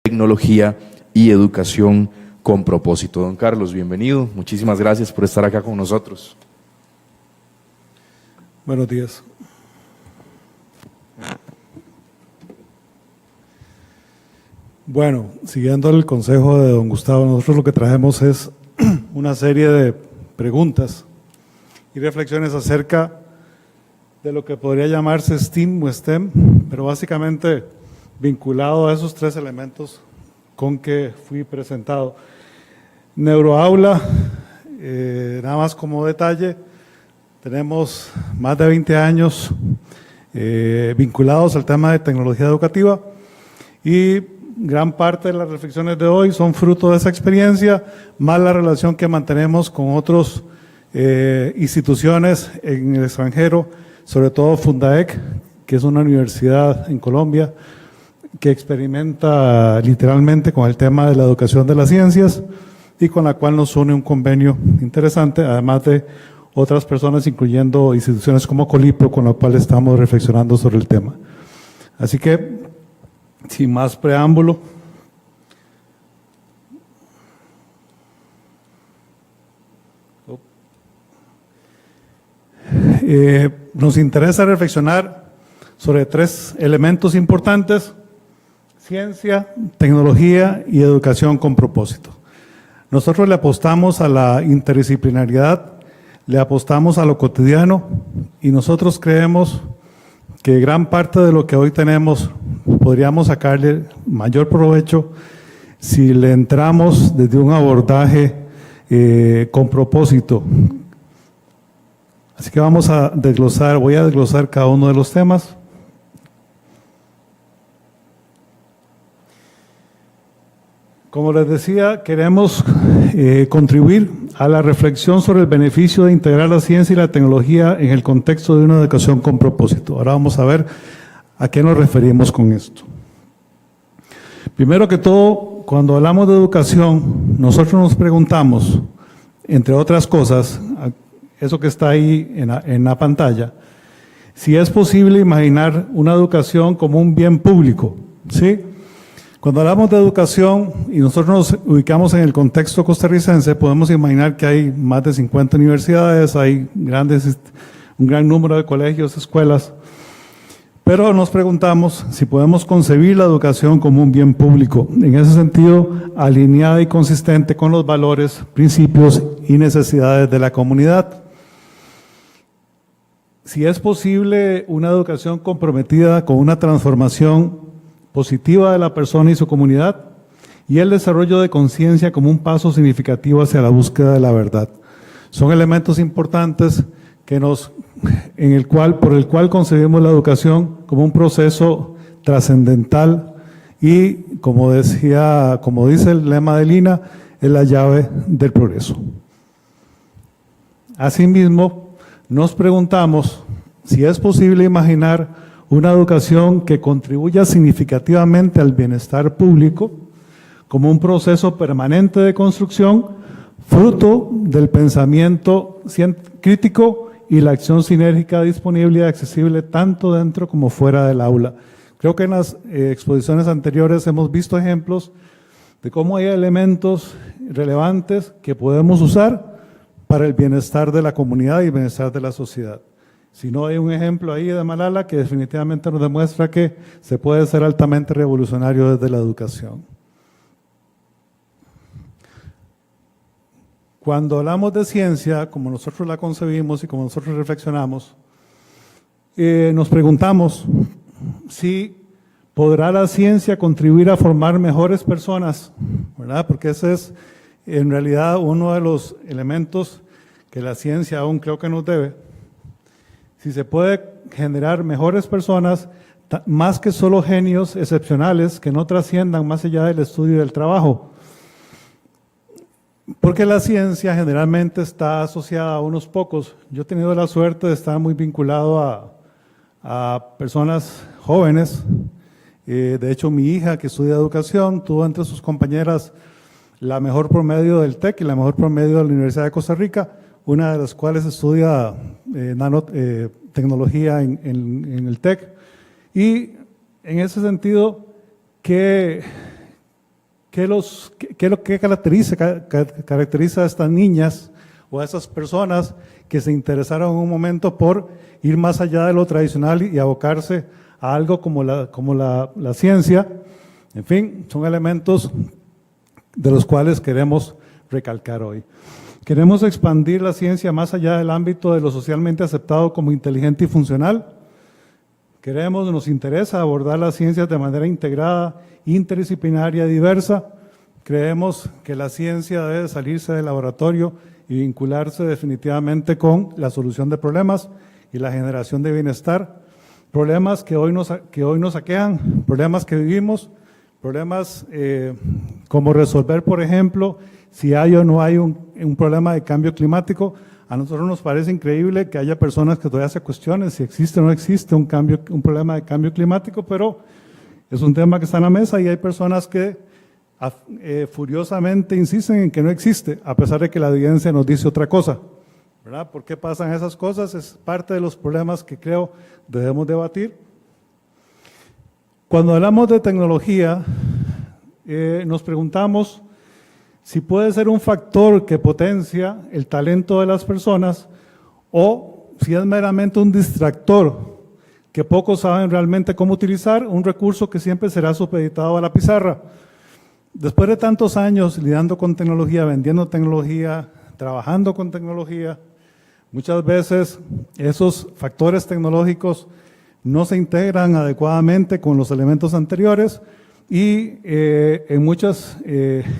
tecnología y educación con propósito. Don Carlos, bienvenido. Muchísimas gracias por estar acá con nosotros. Buenos días. Bueno, siguiendo el consejo de don Gustavo, nosotros lo que traemos es una serie de preguntas y reflexiones acerca de lo que podría llamarse STEAM o STEM, pero básicamente vinculado a esos tres elementos con que fui presentado. Neuroaula, nada más como detalle, tenemos más de 20 años vinculados al tema de tecnología educativa y gran parte de las reflexiones de hoy son fruto de esa experiencia, más la relación que mantenemos con otras instituciones en el extranjero, sobre todo Fundaec, que es una universidad en Colombia que experimenta literalmente con el tema de la educación de las ciencias y con la cual nos une un convenio interesante, además de otras personas, incluyendo instituciones como Colipro, con la cual estamos reflexionando sobre el tema. Así que, sin más preámbulo, nos interesa reflexionar sobre tres elementos importantes: ciencia, tecnología y educación con propósito. Nosotros le apostamos a la interdisciplinariedad, le apostamos a lo cotidiano y nosotros creemos que gran parte de lo que hoy tenemos podríamos sacarle mayor provecho si le entramos desde un abordaje con propósito. Así que vamos a desglosar, voy a desglosar cada uno de los temas. Como les decía, queremos contribuir a la reflexión sobre el beneficio de integrar la ciencia y la tecnología en el contexto de una educación con propósito. Ahora vamos a ver a qué nos referimos con esto. Primero que todo, cuando hablamos de educación, nosotros nos preguntamos, entre otras cosas, eso que está ahí en la pantalla, si es posible imaginar una educación como un bien público, ¿sí? Cuando hablamos de educación y nosotros nos ubicamos en el contexto costarricense, podemos imaginar que hay más de 50 universidades, hay un gran número de colegios, escuelas, pero nos preguntamos si podemos concebir la educación como un bien público, en ese sentido alineada y consistente con los valores, principios y necesidades de la comunidad. Si es posible una educación comprometida con una transformación positiva de la persona y su comunidad, y el desarrollo de conciencia como un paso significativo hacia la búsqueda de la verdad. Son elementos importantes por el cual concebimos la educación como un proceso trascendental y, como dice el lema de Lina, es la llave del progreso. Asimismo, nos preguntamos si es posible imaginar una educación que contribuya significativamente al bienestar público como un proceso permanente de construcción, fruto del pensamiento crítico y la acción sinérgica disponible y accesible tanto dentro como fuera del aula. Creo que en las exposiciones anteriores hemos visto ejemplos de cómo hay elementos relevantes que podemos usar para el bienestar de la comunidad y el bienestar de la sociedad. Si no, hay un ejemplo ahí de Malala que definitivamente nos demuestra que se puede ser altamente revolucionario desde la educación. Cuando hablamos de ciencia, como nosotros la concebimos y como nosotros reflexionamos, nos preguntamos si podrá la ciencia contribuir a formar mejores personas, ¿verdad? Porque ese es en realidad uno de los elementos que la ciencia aún creo que nos debe. Si se puede generar mejores personas, más que solo genios excepcionales que no trasciendan más allá del estudio y del trabajo. Porque la ciencia generalmente está asociada a unos pocos. Yo he tenido la suerte de estar muy vinculado a personas jóvenes. De hecho, mi hija, que estudia educación, tuvo entre sus compañeras la mejor promedio del TEC y la mejor promedio de la Universidad de Costa Rica, una de las cuales estudia nanotecnología en el TEC. Y en ese sentido, ¿qué ¿Qué caracteriza a estas niñas o a esas personas que se interesaron en un momento por ir más allá de lo tradicional y abocarse a algo como la ciencia? En fin, son elementos de los cuales queremos recalcar hoy. Queremos expandir la ciencia más allá del ámbito de lo socialmente aceptado como inteligente y funcional. Nos interesa abordar las ciencias de manera integrada, interdisciplinaria y diversa. Creemos que la ciencia debe salirse del laboratorio y vincularse definitivamente con la solución de problemas y la generación de bienestar. Problemas que hoy nos aquejan, problemas que vivimos, problemas como resolver, por ejemplo, si hay o no hay un problema de cambio climático. A nosotros nos parece increíble que haya personas que todavía se cuestionen si existe o no existe un problema de cambio climático, pero es un tema que está en la mesa y hay personas que furiosamente insisten en que no existe, a pesar de que la evidencia nos dice otra cosa, ¿verdad? ¿Por qué pasan esas cosas? Es parte de los problemas que creo debemos debatir. Cuando hablamos de tecnología, nos preguntamos si puede ser un factor que potencia el talento de las personas o si es meramente un distractor que pocos saben realmente cómo utilizar, un recurso que siempre será supeditado a la pizarra. Después de tantos años lidiando con tecnología, vendiendo tecnología, trabajando con tecnología, muchas veces esos factores tecnológicos no se integran adecuadamente con los elementos anteriores y en muchos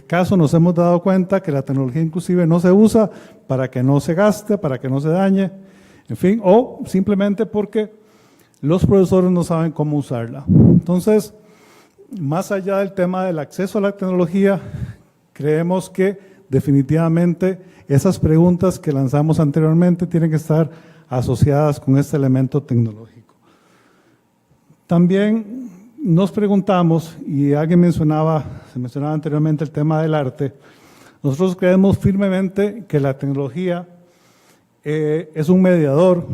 casos nos hemos dado cuenta que la tecnología inclusive no se usa para que no se gaste, para que no se dañe, en fin, o simplemente porque los profesores no saben cómo usarla. Entonces, más allá del tema del acceso a la tecnología, creemos que definitivamente esas preguntas que lanzamos anteriormente tienen que estar asociadas con este elemento tecnológico. También nos preguntamos, y alguien se mencionaba anteriormente el tema del arte, nosotros creemos firmemente que la tecnología es un mediador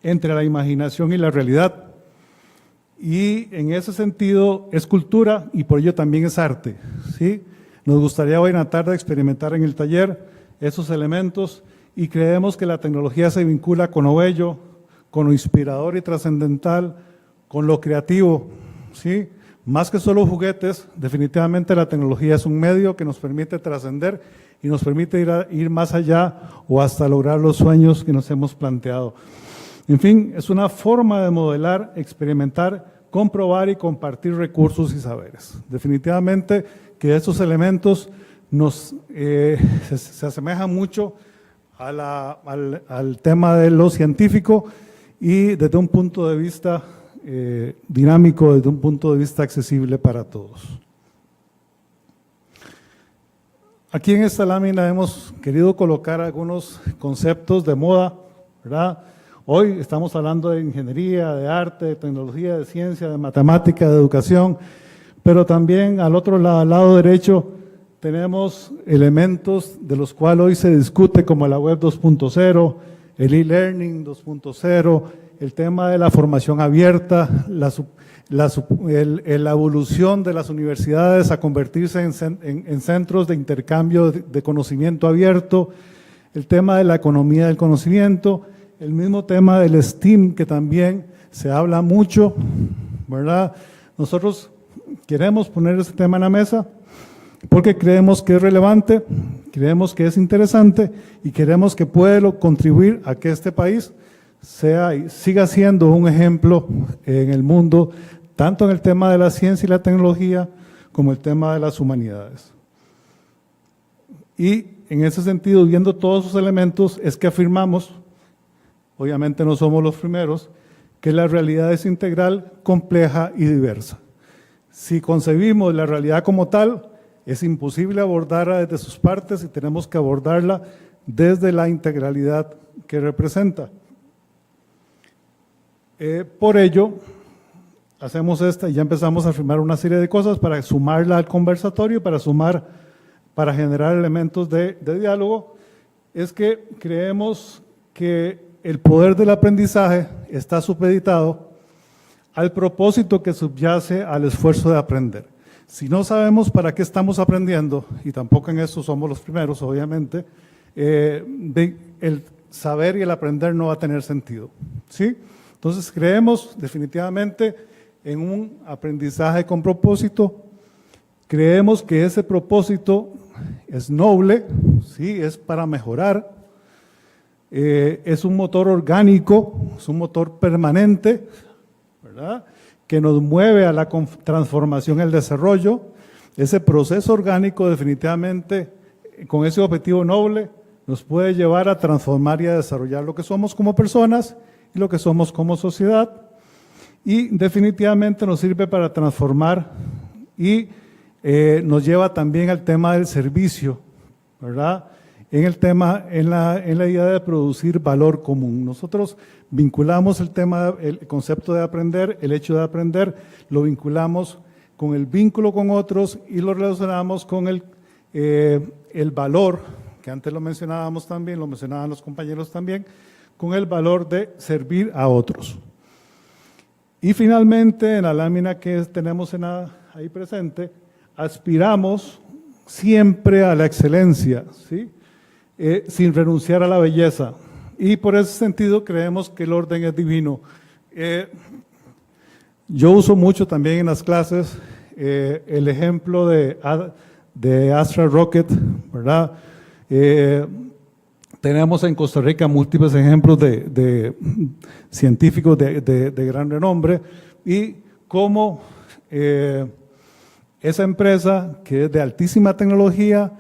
entre la imaginación y la realidad, y en ese sentido es cultura y por ello también es arte, ¿sí? Nos gustaría hoy en la tarde experimentar en el taller esos elementos y creemos que la tecnología se vincula con lo bello, con lo inspirador y trascendental, con lo creativo, ¿sí? Más que solo juguetes, definitivamente la tecnología es un medio que nos permite trascender y nos permite ir más allá o hasta lograr los sueños que nos hemos planteado. En fin, es una forma de modelar, experimentar, comprobar y compartir recursos y saberes. Definitivamente que estos elementos se asemejan mucho al tema de lo científico y desde un punto de vista dinámico, desde un punto de vista accesible para todos. Aquí en esta lámina hemos querido colocar algunos conceptos de moda, ¿verdad? Hoy estamos hablando de ingeniería, de arte, de tecnología, de ciencia, de matemática, de educación, pero también al otro lado, al lado derecho, tenemos elementos de los cuales hoy se discute como la web 2.0, el e-learning 2.0, el tema de la formación abierta, la evolución de las universidades a convertirse en centros de intercambio de conocimiento abierto, el tema de la economía del conocimiento, el mismo tema del STEAM que también se habla mucho, ¿verdad? Nosotros queremos poner este tema en la mesa porque creemos que es relevante, creemos que es interesante y queremos que puede contribuir a que este país sea y siga siendo un ejemplo en el mundo, tanto en el tema de la ciencia y la tecnología como el tema de las humanidades. Y en ese sentido, viendo todos esos elementos, es que afirmamos, obviamente no somos los primeros, que la realidad es integral, compleja y diversa. Si concebimos la realidad como tal, es imposible abordarla desde sus partes y tenemos que abordarla desde la integralidad que representa. Por ello, hacemos esta y ya empezamos a afirmar una serie de cosas para sumarla al conversatorio, para generar elementos de diálogo. Es que creemos que el poder del aprendizaje está supeditado al propósito que subyace al esfuerzo de aprender. Si no sabemos para qué estamos aprendiendo, y tampoco en eso somos los primeros, obviamente, el saber y el aprender no va a tener sentido, ¿sí? Entonces creemos definitivamente en un aprendizaje con propósito. Creemos que ese propósito es noble, ¿sí? Es para mejorar, es un motor orgánico, es un motor permanente, ¿verdad?, que nos mueve a la transformación y el desarrollo. Ese proceso orgánico definitivamente, con ese objetivo noble, nos puede llevar a transformar y a desarrollar lo que somos como personas y lo que somos como sociedad. Y definitivamente nos sirve para transformar y nos lleva también al tema del servicio, ¿verdad? En la idea de producir valor común. Nosotros vinculamos el concepto de aprender, el hecho de aprender, lo vinculamos con el vínculo con otros y lo relacionamos con el valor, que antes lo mencionábamos también, lo mencionaban los compañeros también, con el valor de servir a otros. Y finalmente, en la lámina que tenemos ahí presente, aspiramos siempre a la excelencia, ¿sí? Sin renunciar a la belleza. Y por ese sentido creemos que el orden es divino. Yo uso mucho también en las clases el ejemplo de Astra Rocket, ¿verdad? Tenemos en Costa Rica múltiples ejemplos de científicos de gran renombre y cómo esa empresa, que es de altísima tecnología,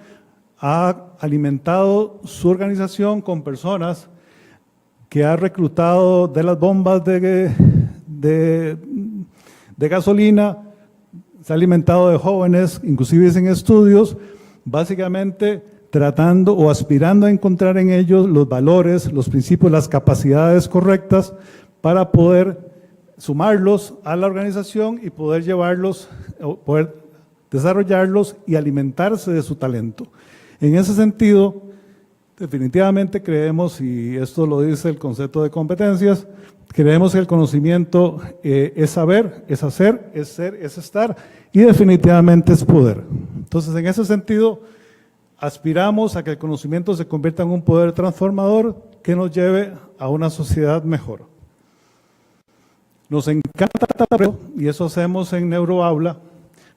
ha alimentado su organización con personas que ha reclutado de las bombas de gasolina, se ha alimentado de jóvenes, inclusive en estudios, básicamente tratando o aspirando a encontrar en ellos los valores, los principios, las capacidades correctas para poder sumarlos a la organización y poder llevarlos, poder desarrollarlos y alimentarse de su talento. En ese sentido, definitivamente creemos, y esto lo dice el concepto de competencias, creemos que el conocimiento es saber, es hacer, es ser, es estar y definitivamente es poder. Entonces, en ese sentido, aspiramos a que el conocimiento se convierta en un poder transformador que nos lleve a una sociedad mejor. Nos encanta, y eso hacemos en Neuroaula,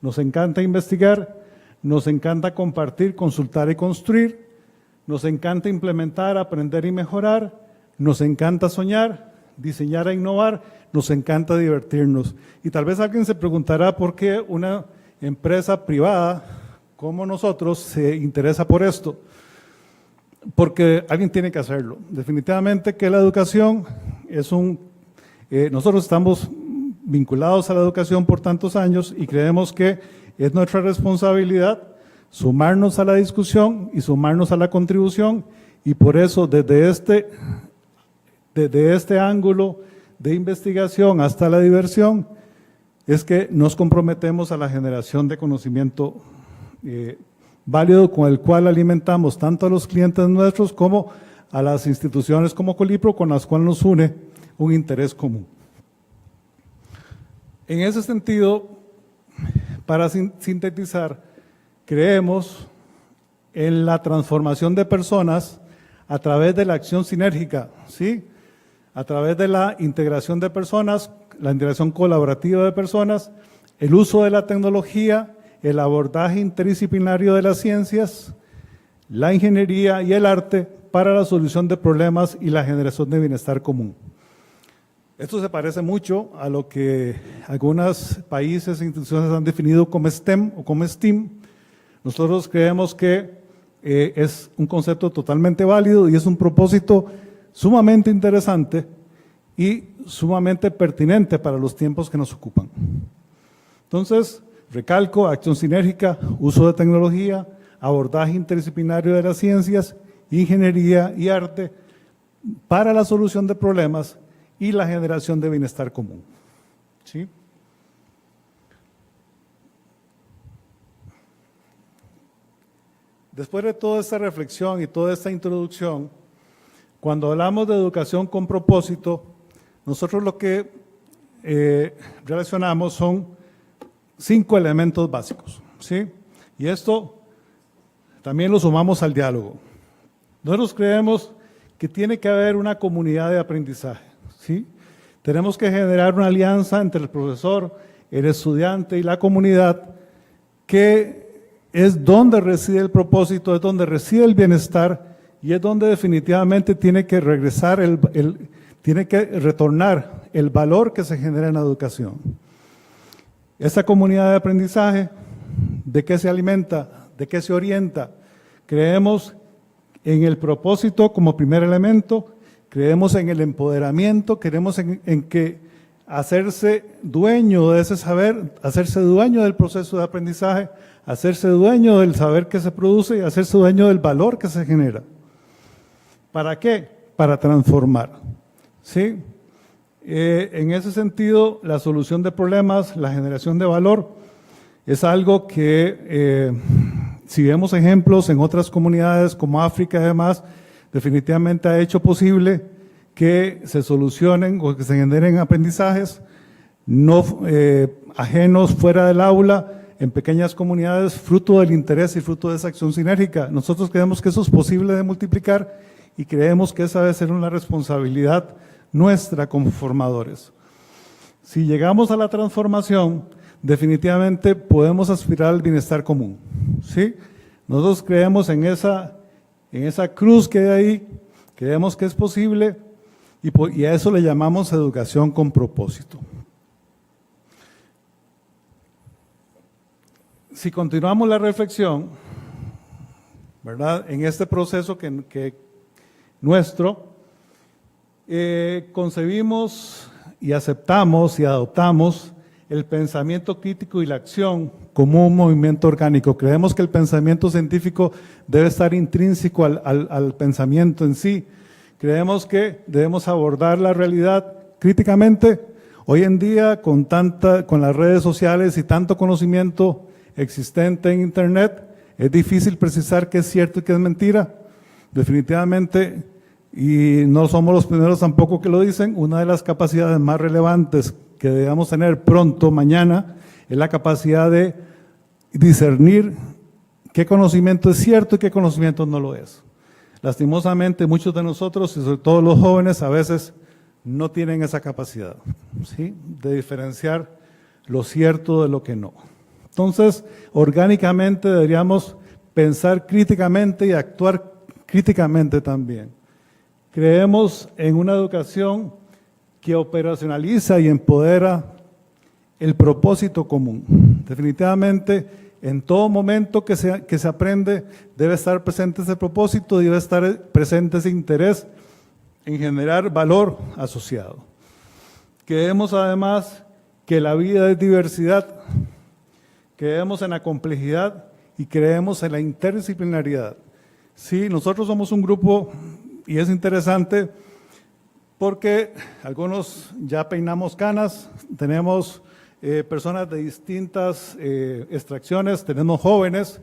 nos encanta investigar, nos encanta compartir, consultar y construir, nos encanta implementar, aprender y mejorar, nos encanta soñar, diseñar e innovar, nos encanta divertirnos. Y tal vez alguien se preguntará por qué una empresa privada como nosotros se interesa por esto. Porque alguien tiene que hacerlo. Definitivamente que la educación es nosotros estamos vinculados a la educación por tantos años y creemos que es nuestra responsabilidad sumarnos a la discusión y sumarnos a la contribución, y por eso desde este ángulo de investigación hasta la diversión es que nos comprometemos a la generación de conocimiento válido con el cual alimentamos tanto a los clientes nuestros como a las instituciones como Colipro, con las cuales nos une un interés común. En ese sentido, para sintetizar, creemos en la transformación de personas a través de la acción sinérgica, ¿sí? A través de la integración de personas, la integración colaborativa de personas, el uso de la tecnología, el abordaje interdisciplinario de las ciencias, la ingeniería y el arte para la solución de problemas y la generación de bienestar común. Esto se parece mucho a lo que algunos países e instituciones han definido como STEM o como STEAM. Nosotros creemos que es un concepto totalmente válido y es un propósito sumamente interesante y sumamente pertinente para los tiempos que nos ocupan. Entonces, recalco, acción sinérgica, uso de tecnología, abordaje interdisciplinario de las ciencias, ingeniería y arte para la solución de problemas y la generación de bienestar común. ¿Sí? Después de toda esta reflexión y toda esta introducción, cuando hablamos de educación con propósito, nosotros lo que relacionamos son 5 elementos básicos, ¿sí? Y esto también lo sumamos al diálogo. Nosotros creemos que tiene que haber una comunidad de aprendizaje, ¿sí? Tenemos que generar una alianza entre el profesor, el estudiante y la comunidad, que es donde reside el propósito, es donde reside el bienestar y es donde definitivamente tiene que regresar, tiene que retornar el valor que se genera en la educación. Esta comunidad de aprendizaje, ¿de qué se alimenta? ¿De qué se orienta? Creemos en el propósito como primer elemento, creemos en el empoderamiento, creemos en que hacerse dueño de ese saber, hacerse dueño del proceso de aprendizaje, hacerse dueño del saber que se produce y hacerse dueño del valor que se genera. ¿Para qué? Para transformar, ¿sí? En ese sentido, la solución de problemas, la generación de valor, es algo que, si vemos ejemplos en otras comunidades como África y demás, definitivamente ha hecho posible que se solucionen o que se generen aprendizajes no ajenos fuera del aula, en pequeñas comunidades, fruto del interés y fruto de esa acción sinérgica. Nosotros creemos que eso es posible de multiplicar y creemos que esa debe ser una responsabilidad nuestra como formadores. Si llegamos a la transformación, definitivamente podemos aspirar al bienestar común, ¿sí? Nosotros creemos en esa cruz que hay ahí, creemos que es posible y a eso le llamamos educación con propósito. Si continuamos la reflexión, ¿verdad? En este proceso que nuestro, concebimos y aceptamos y adoptamos el pensamiento crítico y la acción como un movimiento orgánico. Creemos que el pensamiento científico debe estar intrínseco al pensamiento en sí. Creemos que debemos abordar la realidad críticamente. Hoy en día, con las redes sociales y tanto conocimiento existente en Internet, es difícil precisar qué es cierto y qué es mentira. Definitivamente, y no somos los primeros tampoco que lo dicen, una de las capacidades más relevantes que debemos tener pronto, mañana, es la capacidad de discernir qué conocimiento es cierto y qué conocimiento no lo es. Lastimosamente, muchos de nosotros, y sobre todo los jóvenes, a veces no tienen esa capacidad, ¿sí?, de diferenciar lo cierto de lo que no. Entonces, orgánicamente deberíamos pensar críticamente y actuar críticamente también. Creemos en una educación que operacionaliza y empodera el propósito común. Definitivamente, en todo momento que se aprende, debe estar presente ese propósito y debe estar presente ese interés en generar valor asociado. Creemos además que la vida es diversidad, creemos en la complejidad y creemos en la interdisciplinaridad. Sí, nosotros somos un grupo, y es interesante porque algunos ya peinamos canas, tenemos personas de distintas extracciones, tenemos jóvenes,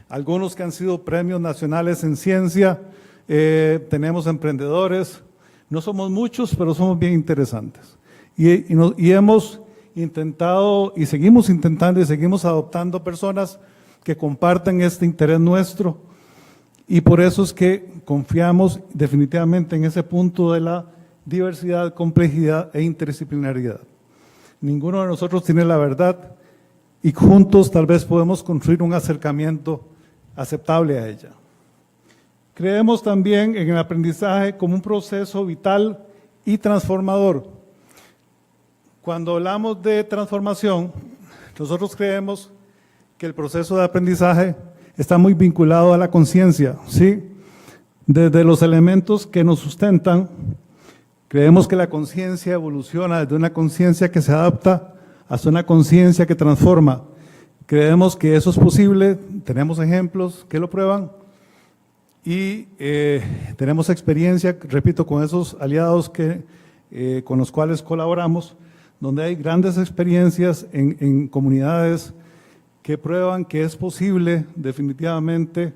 algunos que han sido premios nacionales en ciencia, tenemos emprendedores, no somos muchos, pero somos bien interesantes. Y hemos intentado, y seguimos intentando, y seguimos adoptando personas que comparten este interés nuestro, y por eso es que confiamos definitivamente en ese punto de la diversidad, complejidad e interdisciplinaridad. Ninguno de nosotros tiene la verdad y juntos tal vez podemos construir un acercamiento aceptable a ella. Creemos también en el aprendizaje como un proceso vital y transformador. Cuando hablamos de transformación, nosotros creemos que el proceso de aprendizaje está muy vinculado a la conciencia, ¿sí? Desde los elementos que nos sustentan, creemos que la conciencia evoluciona desde una conciencia que se adapta hasta una conciencia que transforma. Creemos que eso es posible, tenemos ejemplos que lo prueban y tenemos experiencia, repito, con esos aliados con los cuales colaboramos, donde hay grandes experiencias en comunidades que prueban que es posible definitivamente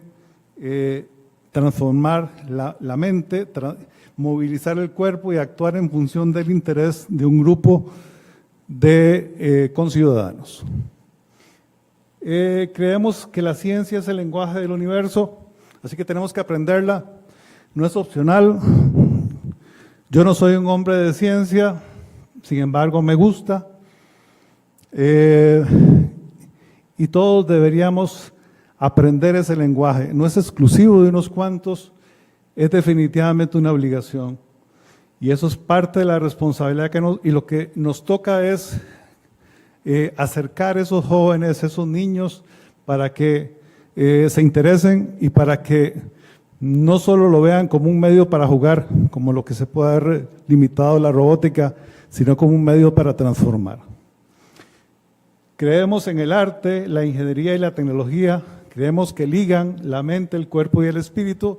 transformar la mente, movilizar el cuerpo y actuar en función del interés de un grupo de conciudadanos. Creemos que la ciencia es el lenguaje del universo, así que tenemos que aprenderla. No es opcional. Yo no soy un hombre de ciencia, sin embargo me gusta. Y todos deberíamos aprender ese lenguaje. No es exclusivo de unos cuantos, es definitivamente una obligación. Y eso es parte de la responsabilidad y lo que nos toca es acercar a esos jóvenes, esos niños, para que se interesen y para que no solo lo vean como un medio para jugar, como lo que se puede haber limitado la robótica, sino como un medio para transformar. Creemos en el arte, la ingeniería y la tecnología, creemos que ligan la mente, el cuerpo y el espíritu.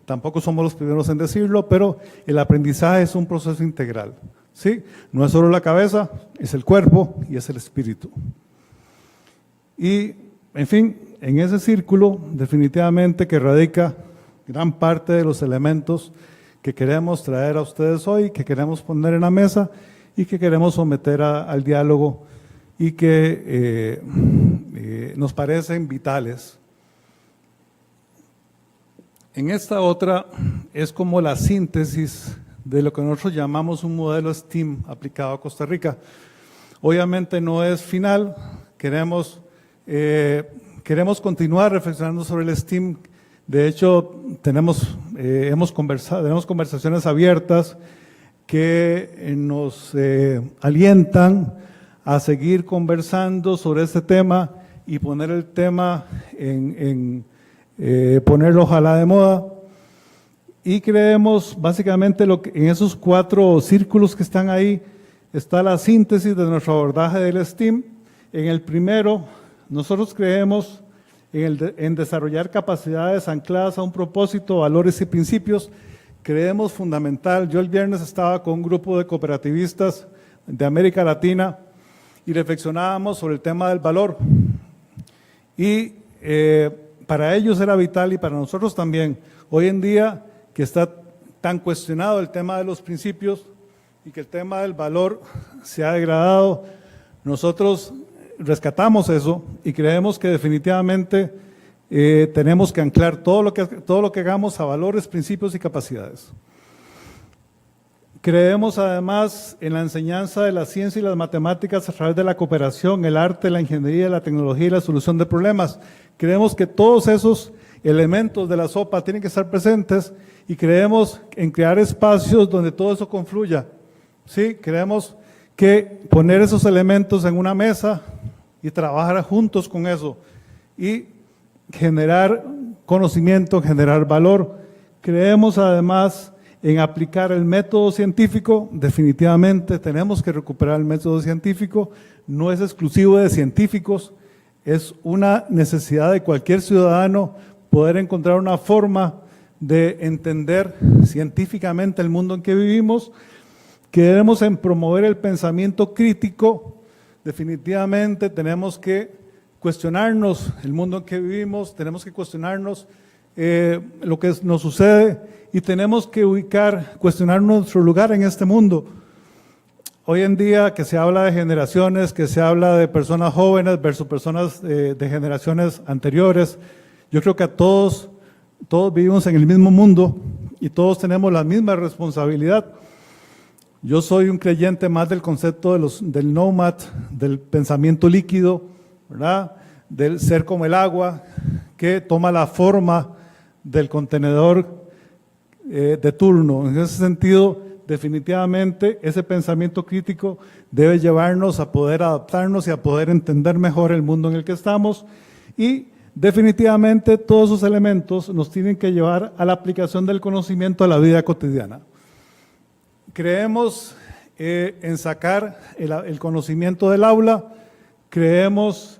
Tampoco somos los primeros en decirlo, pero el aprendizaje es un proceso integral, ¿sí? No es solo la cabeza, es el cuerpo y es el espíritu. Y, en fin, en ese círculo definitivamente que radica gran parte de los elementos que queremos traer a ustedes hoy, que queremos poner en la mesa y que queremos someter al diálogo y que nos parecen vitales. En esta otra es como la síntesis de lo que nosotros llamamos un modelo STEAM aplicado a Costa Rica. Obviamente no es final, queremos continuar reflexionando sobre el STEAM. De hecho, tenemos conversaciones abiertas que nos alientan a seguir conversando sobre este tema y poner el tema ponerlo ojalá de moda. Y creemos básicamente en esos 4 círculos que están ahí está la síntesis de nuestro abordaje del STEAM. En el primero, nosotros creemos en desarrollar capacidades ancladas a un propósito, valores y principios. Creemos fundamental. Yo el viernes estaba con un grupo de cooperativistas de América Latina y reflexionábamos sobre el tema del valor. Y para ellos era vital y para nosotros también. Hoy en día que está tan cuestionado el tema de los principios y que el tema del valor se ha degradado, nosotros rescatamos eso y creemos que definitivamente tenemos que anclar todo lo que hagamos a valores, principios y capacidades. Creemos además en la enseñanza de la ciencia y las matemáticas a través de la cooperación, el arte, la ingeniería, la tecnología y la solución de problemas. Creemos que todos esos elementos de la sopa tienen que estar presentes y creemos en crear espacios donde todo eso confluya. ¿Sí? Creemos que poner esos elementos en una mesa y trabajar juntos con eso y generar conocimiento, generar valor. Creemos además en aplicar el método científico. Definitivamente tenemos que recuperar el método científico, no es exclusivo de científicos, es una necesidad de cualquier ciudadano poder encontrar una forma de entender científicamente el mundo en que vivimos. Queremos en promover el pensamiento crítico. Definitivamente tenemos que cuestionarnos el mundo en que vivimos, tenemos que cuestionarnos lo que nos sucede y tenemos que cuestionar nuestro lugar en este mundo. Hoy en día que se habla de generaciones, que se habla de personas jóvenes versus personas de generaciones anteriores, yo creo que todos vivimos en el mismo mundo y todos tenemos la misma responsabilidad. Yo soy un creyente más del concepto del nomad, del pensamiento líquido, ¿verdad? Del ser como el agua, que toma la forma del contenedor de turno. En ese sentido, definitivamente, ese pensamiento crítico debe llevarnos a poder adaptarnos y a poder entender mejor el mundo en el que estamos. Y definitivamente, todos esos elementos nos tienen que llevar a la aplicación del conocimiento a la vida cotidiana. Creemos en sacar el conocimiento del aula, creemos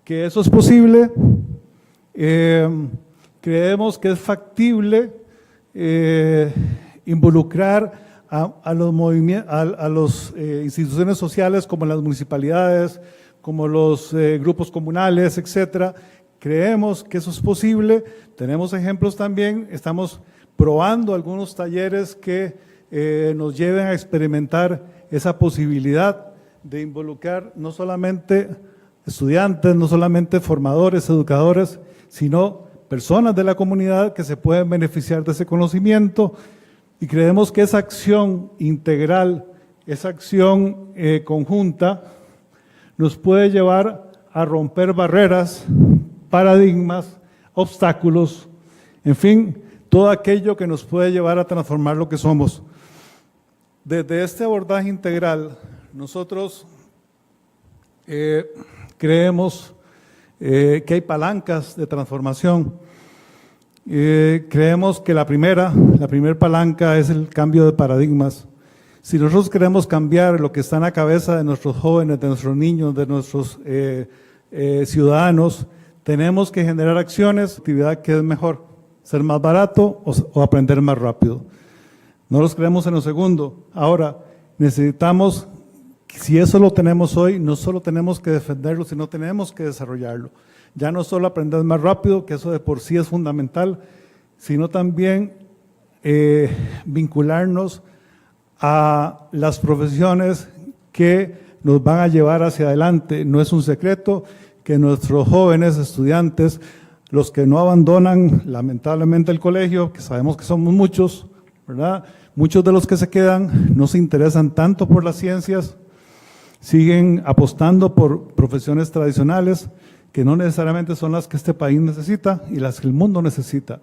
que eso es posible, creemos que es factible involucrar a las instituciones sociales como las municipalidades, como los grupos comunales, etcétera. Creemos que eso es posible, tenemos ejemplos también, estamos probando algunos talleres que nos lleven a experimentar esa posibilidad de involucrar no solamente estudiantes, no solamente formadores, educadores, sino personas de la comunidad que se pueden beneficiar de ese conocimiento, y creemos que esa acción integral, esa acción conjunta, nos puede llevar a romper barreras, paradigmas, obstáculos, en fin, todo aquello que nos puede llevar a transformar lo que somos. Desde este abordaje integral, nosotros creemos que hay palancas de transformación. Creemos que la primera palanca es el cambio de paradigmas. Si nosotros queremos cambiar lo que está en la cabeza de nuestros jóvenes, de nuestros niños, de nuestros ciudadanos, tenemos que generar acciones, actividad que es mejor, ser más barato o aprender más rápido. No los creemos en lo segundo. Ahora, necesitamos, si eso lo tenemos hoy, no solo tenemos que defenderlo, sino tenemos que desarrollarlo. Ya no solo aprender más rápido, que eso de por sí es fundamental, sino también vincularnos a las profesiones que nos van a llevar hacia adelante. No es un secreto que nuestros jóvenes estudiantes, los que no abandonan lamentablemente el colegio, que sabemos que somos muchos, ¿verdad? Muchos de los que se quedan no se interesan tanto por las ciencias, siguen apostando por profesiones tradicionales que no necesariamente son las que este país necesita y las que el mundo necesita.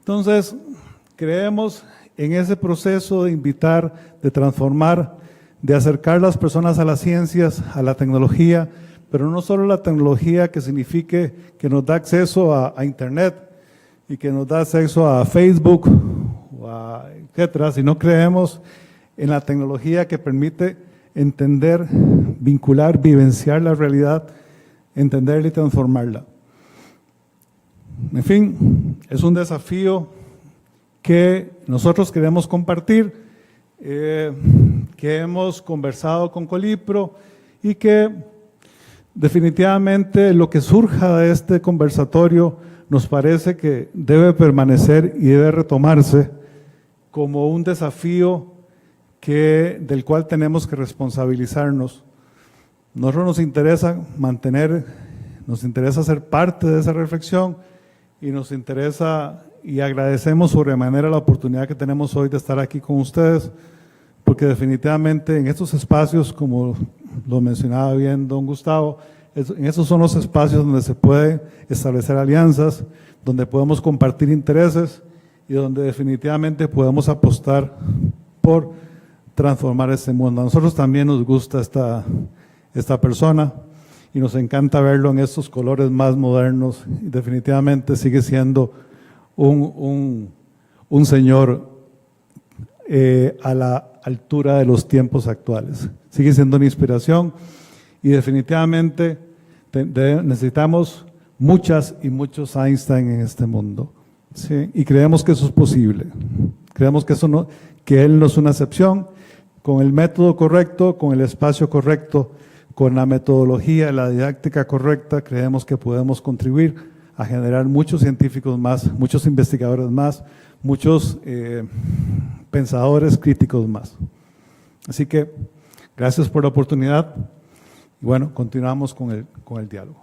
Entonces, creemos en ese proceso de invitar, de transformar, de acercar las personas a las ciencias, a la tecnología, pero no solo la tecnología que signifique que nos da acceso a Internet y que nos da acceso a Facebook, o a etcétera, sino creemos en la tecnología que permite entender, vincular, vivenciar la realidad, entenderla y transformarla. En fin, es un desafío que nosotros queremos compartir, que hemos conversado con Colipro y que definitivamente lo que surja de este conversatorio nos parece que debe permanecer y debe retomarse como un desafío del cual tenemos que responsabilizarnos. Nosotros nos interesa nos interesa ser parte de esa reflexión y nos interesa y agradecemos sobremanera la oportunidad que tenemos hoy de estar aquí con ustedes, porque definitivamente en estos espacios, como lo mencionaba bien don Gustavo, en esos son los espacios donde se puede establecer alianzas, donde podemos compartir intereses y donde definitivamente podemos apostar por transformar este mundo. A nosotros también nos gusta esta persona y nos encanta verlo en estos colores más modernos y definitivamente sigue siendo un señor a la altura de los tiempos actuales. Sigue siendo una inspiración y definitivamente necesitamos muchas y muchos Einstein en este mundo, ¿sí? Y creemos que eso es posible. Creemos que él no es una excepción. Con el método correcto, con el espacio correcto, con la metodología, la didáctica correcta, creemos que podemos contribuir a generar muchos científicos más, muchos investigadores más, muchos pensadores críticos más. Así que gracias por la oportunidad y bueno, continuamos con el diálogo.